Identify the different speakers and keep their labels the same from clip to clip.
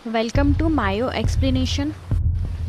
Speaker 1: Welcome to Mayo explanation.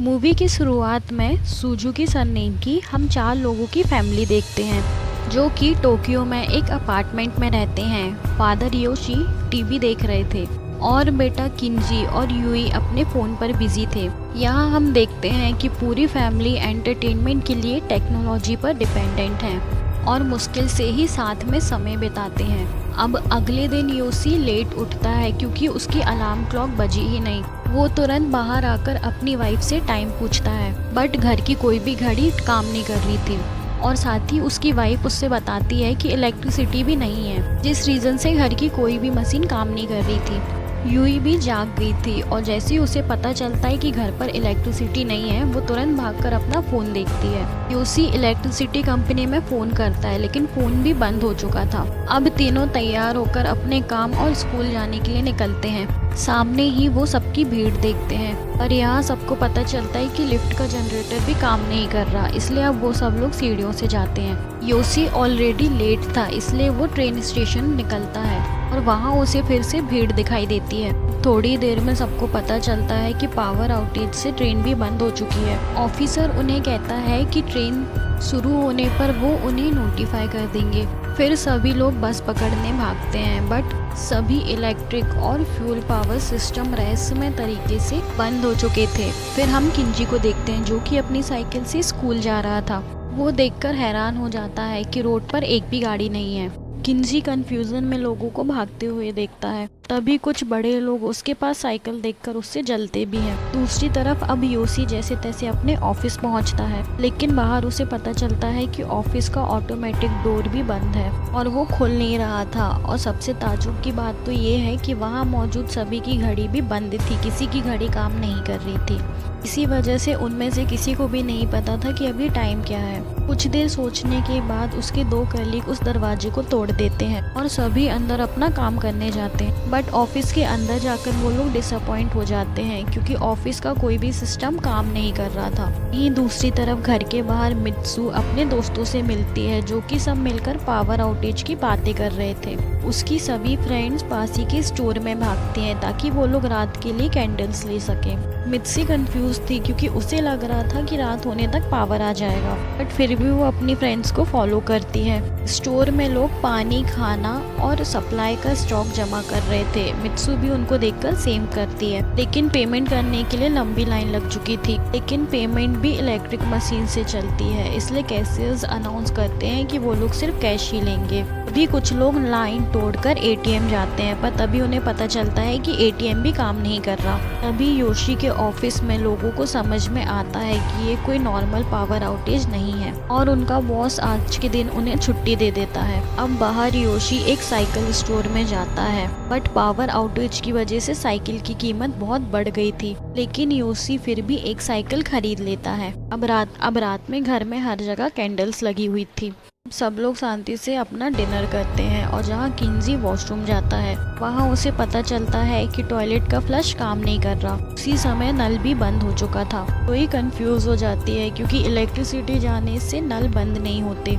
Speaker 1: Movie की शुरुआत में सुजुकी सरनेम की हम 4 लोगों की फैमिली देखते हैं जो कि टोक्यो में एक अपार्टमेंट में रहते हैं। फादर योशी टीवी देख रहे थे और बेटा किंजी और यूई अपने फ़ोन पर बिजी थे। यहाँ हम देखते हैं कि पूरी फैमिली एंटरटेनमेंट के लिए टेक्नोलॉजी पर डिपेंडेंट है और मुश्किल से ही साथ में समय बिताते हैं। अब अगले दिन योशी लेट उठता है क्योंकि उसकी अलार्म क्लॉक बजी ही नहीं। वो तुरंत बाहर आकर अपनी वाइफ से टाइम पूछता है, बट घर की कोई भी घड़ी काम नहीं कर रही थी और साथ ही उसकी वाइफ उससे बताती है कि इलेक्ट्रिसिटी भी नहीं है, जिस रीज़न से घर की कोई भी मशीन काम नहीं कर रही थी। यूई भी जाग गई थी और जैसे ही उसे पता चलता है कि घर पर इलेक्ट्रिसिटी नहीं है, वो तुरंत भागकर अपना फ़ोन देखती है। योशी इलेक्ट्रिसिटी कंपनी में फ़ोन करता है लेकिन फ़ोन भी बंद हो चुका था। अब तीनों तैयार होकर अपने काम और स्कूल जाने के लिए निकलते हैं। सामने ही वो सबकी भीड़ देखते हैं, पर यहाँ सबको पता चलता है कि लिफ्ट का जनरेटर भी काम नहीं कर रहा, इसलिए अब वो सब लोग सीढ़ियों से जाते हैं। योशी ऑलरेडी लेट था, इसलिए वो ट्रेन स्टेशन निकलता है और वहाँ उसे फिर से भीड़ दिखाई देती है। थोड़ी देर में सबको पता चलता है कि पावर आउटेज से ट्रेन भी बंद हो चुकी है। ऑफिसर उन्हें कहता है कि ट्रेन शुरू होने पर वो उन्हें नोटिफाई कर देंगे। फिर सभी लोग बस पकड़ने भागते हैं, बट सभी इलेक्ट्रिक और फ्यूल पावर सिस्टम रहस्यमय तरीके से बंद हो चुके थे। फिर हम किंजी को देखते हैं जो कि अपनी साइकिल से स्कूल जा रहा था। वो देखकर हैरान हो जाता है कि रोड पर एक भी गाड़ी नहीं है। किंजी कंफ्यूजन में लोगों को भागते हुए देखता है। तभी कुछ बड़े लोग उसके पास साइकिल देखकर उससे जलते भी हैं। दूसरी तरफ अब योशी जैसे तैसे अपने ऑफिस पहुंचता है, लेकिन बाहर उसे पता चलता है कि ऑफिस का ऑटोमेटिक डोर भी बंद है और वो खुल नहीं रहा था। और सबसे ताज्जुब की बात तो ये है कि वहाँ मौजूद सभी की घड़ी भी बंद थी, किसी की घड़ी काम नहीं कर रही थी। इसी वजह से उनमें से किसी को भी नहीं पता था कि अभी टाइम क्या है। कुछ देर सोचने के बाद उसके 2 कलीग उस दरवाजे को तोड़ देते हैं और सभी अंदर अपना काम करने जाते हैं। बट ऑफिस के अंदर जाकर वो लोग डिसअपॉइंट हो जाते हैं क्योंकि ऑफिस का कोई भी सिस्टम काम नहीं कर रहा था। यहीं दूसरी तरफ घर के बाहर मित्सु अपने दोस्तों से मिलती है जो कि सब मिलकर पावर आउटेज की बातें कर रहे थे। उसकी सभी फ्रेंड्स पास ही के स्टोर में भागती हैं ताकि वो लोग रात के लिए कैंडल्स ले सकें। मित्सी कंफ्यूज थी क्योंकि उसे लग रहा था कि रात होने तक पावर आ जाएगा, बट फिर भी वो अपनी फ्रेंड्स को फॉलो करती है। स्टोर में लोग पानी, खाना और सप्लाई का स्टॉक जमा कर रहे थे। मित्सु भी उनको देखकर सेम करती है, लेकिन पेमेंट करने के लिए लंबी लाइन लग चुकी थी। लेकिन पेमेंट भी इलेक्ट्रिक मशीन से चलती है, इसलिए कैशियर्स अनाउंस करते हैं कि वो लोग सिर्फ कैश ही लेंगे। अभी कुछ लोग लाइन तोड़कर एटीएम जाते हैं, पर तभी उन्हें पता चलता है कि एटीएम भी काम नहीं कर रहा। तभी योशी के ऑफिस में लोगों को समझ में आता है कि ये कोई नॉर्मल पावर आउटेज नहीं है और उनका बॉस आज के दिन उन्हें छुट्टी दे देता है। अब बाहर योशी एक साइकिल स्टोर में जाता है, बट पावर आउटेज की वजह से साइकिल की कीमत बहुत बढ़ गई थी, लेकिन योशी फिर भी एक साइकिल खरीद लेता है। अब रात में घर में हर जगह कैंडल्स लगी हुई थी। सब लोग शांति से अपना डिनर करते हैं और जहाँ किंजी वॉशरूम जाता है वहाँ उसे पता चलता है कि टॉयलेट का फ्लश काम नहीं कर रहा। उसी समय नल भी बंद हो चुका था। कोई कंफ्यूज हो जाती है क्योंकि इलेक्ट्रिसिटी जाने से नल बंद नहीं होते।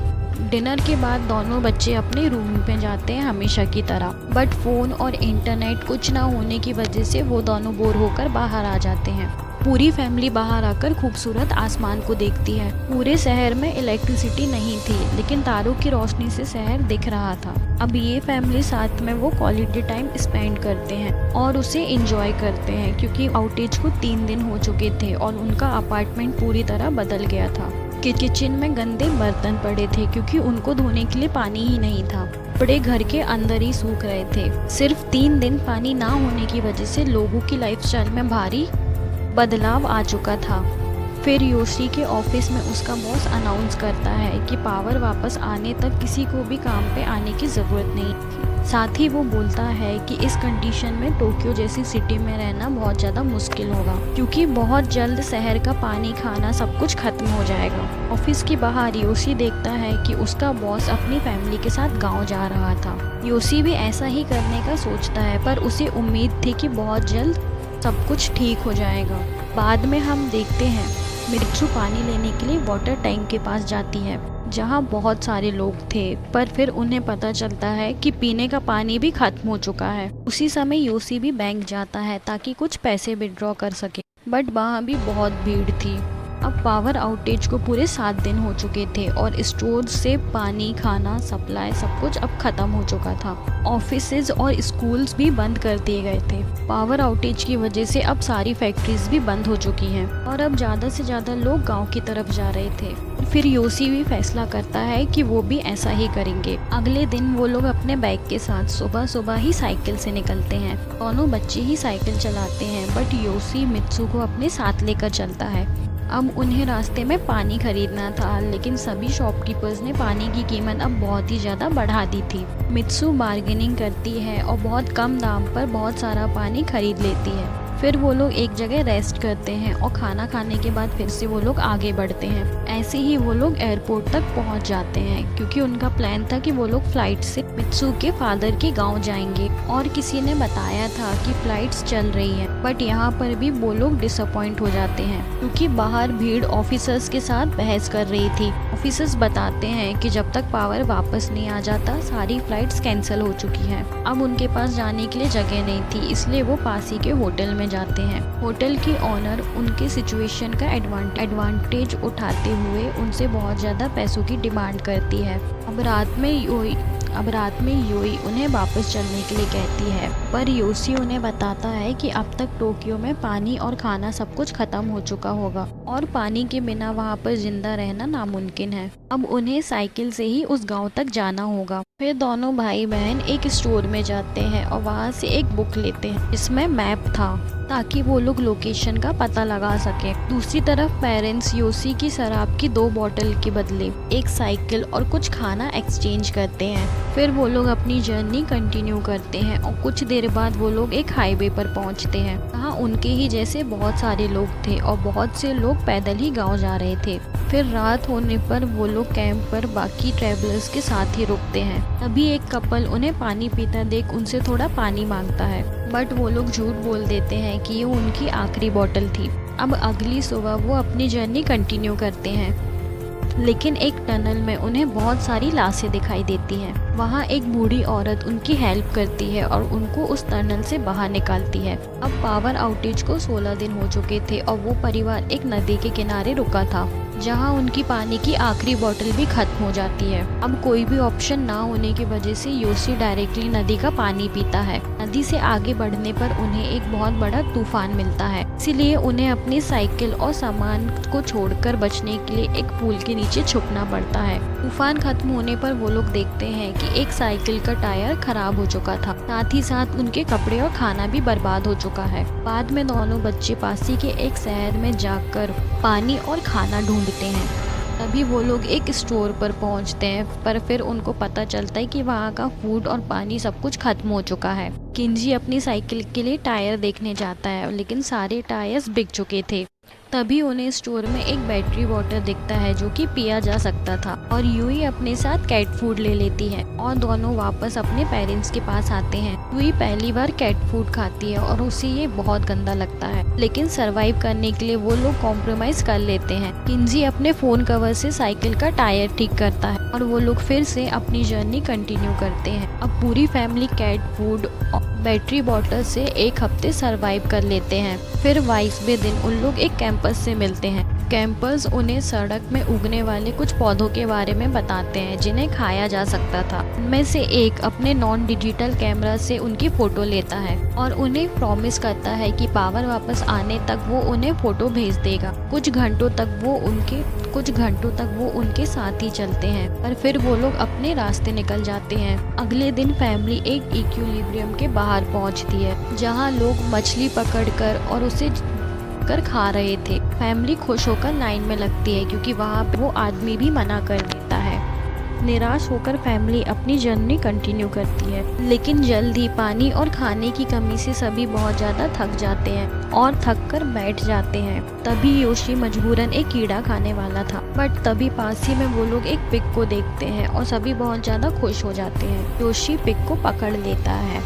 Speaker 1: डिनर के बाद दोनों बच्चे अपने रूम में जाते हैं हमेशा की तरह, बट फोन और इंटरनेट कुछ ना होने की वजह से वो दोनों बोर होकर बाहर आ जाते हैं। पूरी फैमिली बाहर आकर खूबसूरत आसमान को देखती है। पूरे शहर में इलेक्ट्रिसिटी नहीं थी, लेकिन तारों की रोशनी से शहर दिख रहा था। अब ये फैमिली साथ में वो क्वालिटी टाइम स्पेंड करते हैं और उसे एंजॉय करते हैं क्योंकि आउटेज को 3 दिन हो चुके थे और उनका अपार्टमेंट पूरी तरह बदल गया था। किचन में गंदे बर्तन पड़े थे क्योंकि उनको धोने के लिए पानी ही नहीं था। कपड़े घर के अंदर ही सूख रहे थे। सिर्फ 3 दिन पानी ना होने की वजह से लोगों की लाइफस्टाइल में भारी बदलाव आ चुका था। फिर योशी के ऑफिस में उसका बॉस अनाउंस करता है कि पावर वापस आने तक किसी को भी काम पे आने की ज़रूरत नहीं थी। साथ ही वो बोलता है कि इस कंडीशन में टोक्यो जैसी सिटी में रहना बहुत ज़्यादा मुश्किल होगा क्योंकि बहुत जल्द शहर का पानी, खाना सब कुछ खत्म हो जाएगा। ऑफिस के बाहर योशी देखता है कि उसका बॉस अपनी फैमिली के साथ गाँव जा रहा था। योशी भी ऐसा ही करने का सोचता है, पर उसे उम्मीद थी कि बहुत जल्द सब कुछ ठीक हो जाएगा। बाद में हम देखते हैं मित्सु पानी लेने के लिए वाटर टैंक के पास जाती है जहाँ बहुत सारे लोग थे, पर फिर उन्हें पता चलता है कि पीने का पानी भी खत्म हो चुका है। उसी समय योशी भी बैंक जाता है ताकि कुछ पैसे विड्रॉ कर सके, बट वहाँ भी बहुत भीड़ थी। अब पावर आउटेज को पूरे 7 दिन हो चुके थे और स्टोर से पानी, खाना, सप्लाई सब कुछ अब खत्म हो चुका था। ऑफिसेज और स्कूल्स भी बंद कर दिए गए थे। पावर आउटेज की वजह से अब सारी फैक्ट्रीज भी बंद हो चुकी हैं और अब ज़्यादा से ज़्यादा लोग गांव की तरफ जा रहे थे। फिर योशी भी फैसला करता है कि वो भी ऐसा ही करेंगे। अगले दिन वो लोग अपने बैग के साथ सुबह सुबह ही साइकिल से निकलते हैं। दोनों बच्चे ही साइकिल चलाते हैं, बट योशी मित्सु को अपने साथ लेकर चलता है। अब उन्हें रास्ते में पानी खरीदना था, लेकिन सभी शॉपकीपर्स ने पानी की कीमत अब बहुत ही ज़्यादा बढ़ा दी थी। मित्सु बार्गेनिंग करती है और बहुत कम दाम पर बहुत सारा पानी खरीद लेती है। फिर वो लोग एक जगह रेस्ट करते हैं और खाना खाने के बाद फिर से वो लोग आगे बढ़ते हैं। ऐसे ही वो लोग एयरपोर्ट तक पहुंच जाते हैं, क्योंकि उनका प्लान था कि वो लोग फ्लाइट से मित्सु के फादर के गांव जाएंगे और किसी ने बताया था कि फ्लाइट्स चल रही है। बट यहाँ पर भी वो लोग डिसअपॉइंट हो जाते हैं, क्योंकि बाहर भीड़ ऑफिसर्स के साथ बहस कर रही थी। ऑफिसर्स बताते हैं कि जब तक पावर वापस नहीं आ जाता सारी फ्लाइट्स कैंसिल हो चुकी हैं। अब उनके पास जाने के लिए जगह नहीं थी, इसलिए वो पास ही के होटल में जाते हैं। होटल की ओनर उनके सिचुएशन का एडवांटेज उठाते हुए उनसे बहुत ज़्यादा पैसों की डिमांड करती है। अब रात में योई उन्हें वापस चलने के लिए कहती है, पर योशी उन्हें बताता है कि अब तक टोक्यो में पानी और खाना सब कुछ खत्म हो चुका होगा और पानी के बिना वहाँ पर जिंदा रहना नामुमकिन है। अब उन्हें साइकिल से ही उस गांव तक जाना होगा। फिर दोनों भाई बहन एक स्टोर में जाते हैं और वहाँ से एक बुक लेते हैं जिसमें मैप था, ताकि वो लोग लोकेशन का पता लगा सके। दूसरी तरफ पेरेंट्स योशी की शराब की 2 बोतल के बदले एक साइकिल और कुछ खाना एक्सचेंज करते हैं। फिर वो लोग अपनी जर्नी कंटिन्यू करते हैं और कुछ देर बाद वो लोग एक हाईवे पर पहुंचते हैं। वहाँ उनके ही जैसे बहुत सारे लोग थे और बहुत से लोग पैदल ही गाँव जा रहे थे। फिर रात होने पर वो लोग कैंप पर बाकी ट्रैवलर्स के साथ ही रुकते हैं। तभी एक कपल उन्हें पानी पीता देख उनसे थोड़ा पानी मांगता है, बट वो लोग झूठ बोल देते हैं कि ये उनकी आखिरी बोतल थी। अब अगली सुबह वो अपनी जर्नी कंटिन्यू करते हैं, लेकिन एक टनल में उन्हें बहुत सारी लाशें दिखाई देती हैं। वहाँ एक बूढ़ी औरत उनकी हेल्प करती है और उनको उस टनल से बाहर निकालती है। अब पावर आउटेज को 16 दिन हो चुके थे और वो परिवार एक नदी के किनारे रुका था, जहाँ उनकी पानी की आखिरी बोतल भी खत्म हो जाती है। अब कोई भी ऑप्शन ना होने की वजह से योशी डायरेक्टली नदी का पानी पीता है। नदी से आगे बढ़ने पर उन्हें एक बहुत बड़ा तूफान मिलता है, इसीलिए उन्हें अपनी साइकिल और सामान को छोड़कर बचने के लिए एक पुल के नीचे छुपना पड़ता है। तूफान खत्म होने पर वो लोग देखते हैं कि एक साइकिल का टायर खराब हो चुका था, साथ ही साथ उनके कपड़े और खाना भी बर्बाद हो चुका है। बाद में दोनों बच्चे पासी के एक शहर में जाकर पानी और खाना ढूंढते हैं। तभी वो लोग एक स्टोर पर पहुंचते हैं, पर फिर उनको पता चलता है कि वहाँ का फूड और पानी सब कुछ खत्म हो चुका है। किंजी अपनी साइकिल के लिए टायर देखने जाता है, लेकिन सारे टायर्स बिक चुके थे। तभी उन्हें स्टोर में एक बैटरी वाटर दिखता है जो कि पिया जा सकता था, और यूई अपने साथ कैट फूड ले लेती है और दोनों वापस अपने पेरेंट्स के पास आते हैं। यूई पहली बार कैट फूड खाती है और उसे ये बहुत गंदा लगता है, लेकिन सरवाइव करने के लिए वो लोग कॉम्प्रोमाइज कर लेते हैं। किंजी अपने फोन कवर से साइकिल का टायर ठीक करता है और वो लोग फिर से अपनी जर्नी कंटिन्यू करते हैं। अब पूरी फैमिली कैट फूड और बैटरी वाटर से एक हफ्ते सरवाइव कर लेते हैं। फिर 22वें दिन उन लोग एक कैंपस से मिलते हैं। कैंपर्स उन्हें सड़क में उगने वाले कुछ पौधों के बारे में बताते हैं जिन्हें खाया जा सकता था। उनमें से एक अपने नॉन डिजिटल कैमरा से उनकी फोटो लेता है और उन्हें प्रॉमिस करता है कि पावर वापस आने तक वो उन्हें फोटो भेज देगा। कुछ घंटों तक वो उनके साथ ही चलते हैं, पर फिर वो लोग अपने रास्ते निकल जाते हैं। अगले दिन फैमिली एक इक्विलिब्रियम के बाहर पहुंचती है, जहां लोग मछली पकड़कर और उसे खा रहे थे। फैमिली खुश होकर लाइन में लगती है, क्योंकि वहाँ पे वो आदमी भी मना कर देता है। निराश होकर फैमिली अपनी जर्नी कंटिन्यू करती है, लेकिन जल्द ही पानी और खाने की कमी से सभी बहुत ज़्यादा थक जाते हैं और थक कर बैठ जाते हैं। तभी योशी मजबूरन एक कीड़ा खाने वाला था, बट तभी पास ही में वो लोग एक पिग को देखते हैं और सभी बहुत ज़्यादा खुश हो जाते हैं। योशी पिग को पकड़ लेता है।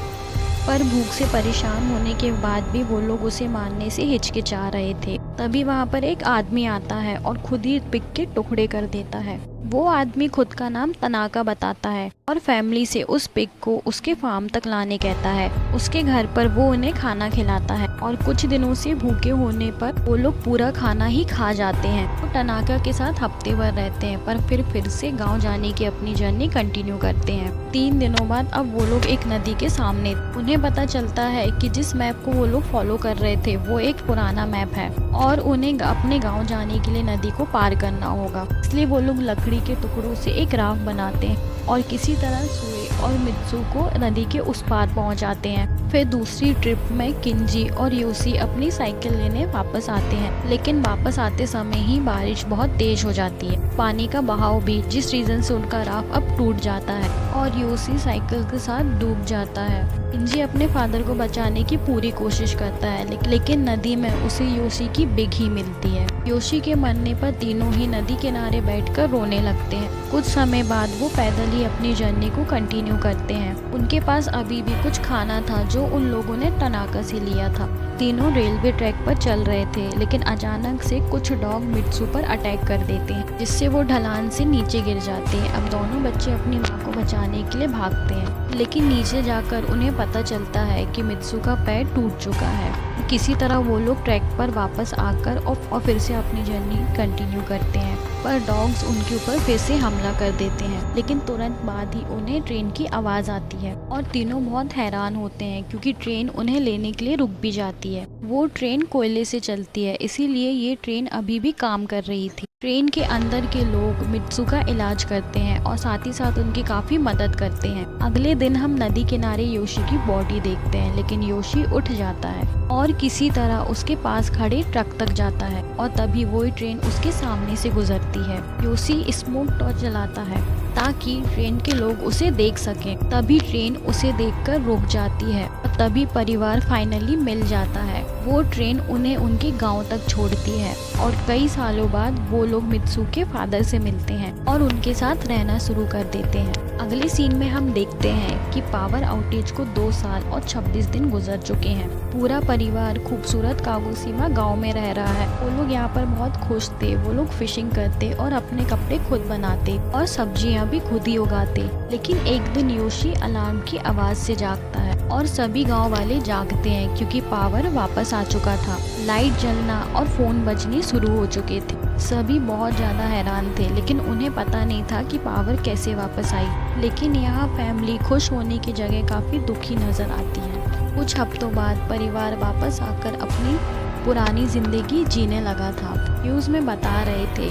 Speaker 1: पर भूख से परेशान होने के बाद भी वो लोग उसे मारने से हिचकिचा रहे थे। तभी वहाँ पर एक आदमी आता है और खुद ही पिग के टुकड़े कर देता है। वो आदमी खुद का नाम तनाका बताता है और फैमिली से उस पिग को उसके फार्म तक लाने कहता है। उसके घर पर वो उन्हें खाना खिलाता है और कुछ दिनों से भूखे होने पर वो लोग पूरा खाना ही खा जाते हैं। वो तनाका के साथ हफ्ते भर रहते हैं पर फिर से गांव जाने की अपनी जर्नी कंटिन्यू करते हैं। 3 दिनों बाद अब वो लोग एक नदी के सामने, उन्हें पता चलता है कि जिस मैप को वो लोग फॉलो कर रहे थे वो एक पुराना मैप है और उन्हें अपने गाँव जाने के लिए नदी को पार करना होगा। इसलिए वो लोग लकड़ी के टुकड़ों से एक राफ्ट बनाते हैं और किसी तरह सुए और मित्सु को नदी के उस पार पहुंच जाते हैं। फिर दूसरी ट्रिप में किंजी और योशी अपनी साइकिल लेने वापस आते हैं, लेकिन वापस आते समय ही बारिश बहुत तेज हो जाती है। पानी का बहाव भी, जिस रीजन से उनका राफ्ट अब टूट जाता है और योशी साइकिल के साथ डूब जाता है। किंजी अपने फादर को बचाने की पूरी कोशिश करता है, लेकिन नदी में उसे योशी की बिग ही मिलती है। योशी के मरने पर तीनों ही नदी किनारे बैठकर रोने लगते हैं। कुछ समय बाद वो पैदल ही अपनी जर्नी को कंटिन्यू करते हैं। उनके पास अभी भी कुछ खाना था जो उन लोगों ने तनाका से लिया था। तीनों रेलवे ट्रैक पर चल रहे थे, लेकिन अचानक से कुछ डॉग मित्सु पर अटैक कर देते हैं, जिससे वो ढलान से नीचे गिर जाते हैं। अब दोनों बच्चे अपनी माँ को बचाने के लिए भागते हैं, लेकिन नीचे जाकर उन्हें पता चलता है कि मित्सु का पैर टूट चुका है। किसी तरह वो लोग ट्रैक पर वापस आकर और फिर से अपनी जर्नी कंटिन्यू करते हैं, पर डॉग्स उनके ऊपर फिर से हमला कर देते हैं। लेकिन तुरंत बाद ही उन्हें ट्रेन की आवाज़ आती है और तीनों बहुत हैरान होते हैं क्योंकि ट्रेन उन्हें लेने के लिए रुक भी जाती है। वो ट्रेन कोयले से चलती है, इसीलिए ये ट्रेन अभी भी काम कर रही थी। ट्रेन के अंदर के लोग मित्सु का इलाज करते हैं और साथ ही साथ उनकी काफ़ी मदद करते हैं। अगले दिन हम नदी किनारे योशी की बॉडी देखते हैं, लेकिन योशी उठ जाता है और किसी तरह उसके पास खड़े ट्रक तक जाता है और तभी वही ट्रेन उसके सामने से गुजरती है। योशी स्मोक टॉर्च जलाता है ताकि ट्रेन के लोग उसे देख सकें। तभी ट्रेन उसे देखकर रुक जाती है और तभी परिवार फाइनली मिल जाता है। वो ट्रेन उन्हें उनके गांव तक छोड़ती है और कई सालों बाद वो लोग मित्सु के फादर से मिलते हैं और उनके साथ रहना शुरू कर देते हैं। अगले सीन में हम देखते हैं कि पावर आउटेज को 2 साल और 26 दिन गुजर चुके हैं। पूरा परिवार खूबसूरत कागोशीमा गांव में रह रहा है। वो लोग यहाँ पर बहुत खुश थे। वो लोग फिशिंग करते और अपने कपड़े खुद बनाते और सब्जियाँ भी खुद ही उगाते। लेकिन एक दिन योशी अलार्म की आवाज से जागता है और सभी गांव वाले जागते हैं क्योंकि पावर वापस आ चुका था। लाइट जलना और फोन बजने शुरू हो चुके थे। सभी बहुत ज्यादा हैरान थे, लेकिन उन्हें पता नहीं था कि पावर कैसे वापस आई। लेकिन यहाँ फैमिली खुश होने की जगह काफी दुखी नजर आती है। कुछ हफ्तों बाद परिवार वापस आकर अपनी पुरानी जिंदगी जीने लगा था। न्यूज में बता रहे थे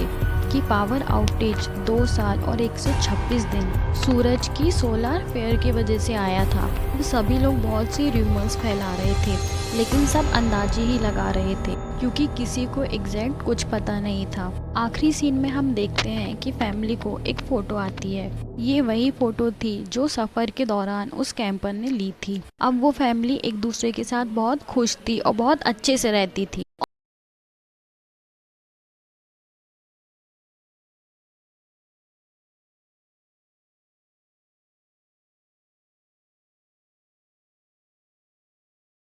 Speaker 1: कि पावर आउटेज 2 साल और 126 दिन सूरज की सोलर फ्लेयर की वजह से आया था। सभी लोग बहुत सी रूमर्स फैला रहे थे, लेकिन सब अंदाजे ही लगा रहे थे क्योंकि किसी को एग्जैक्ट कुछ पता नहीं था। आखिरी सीन में हम देखते हैं कि फैमिली को एक फोटो आती है। ये वही फोटो थी जो सफर के दौरान उस कैंपर ने ली थी। अब वो फैमिली एक दूसरे के साथ बहुत खुश थी और बहुत अच्छे से रहती थी।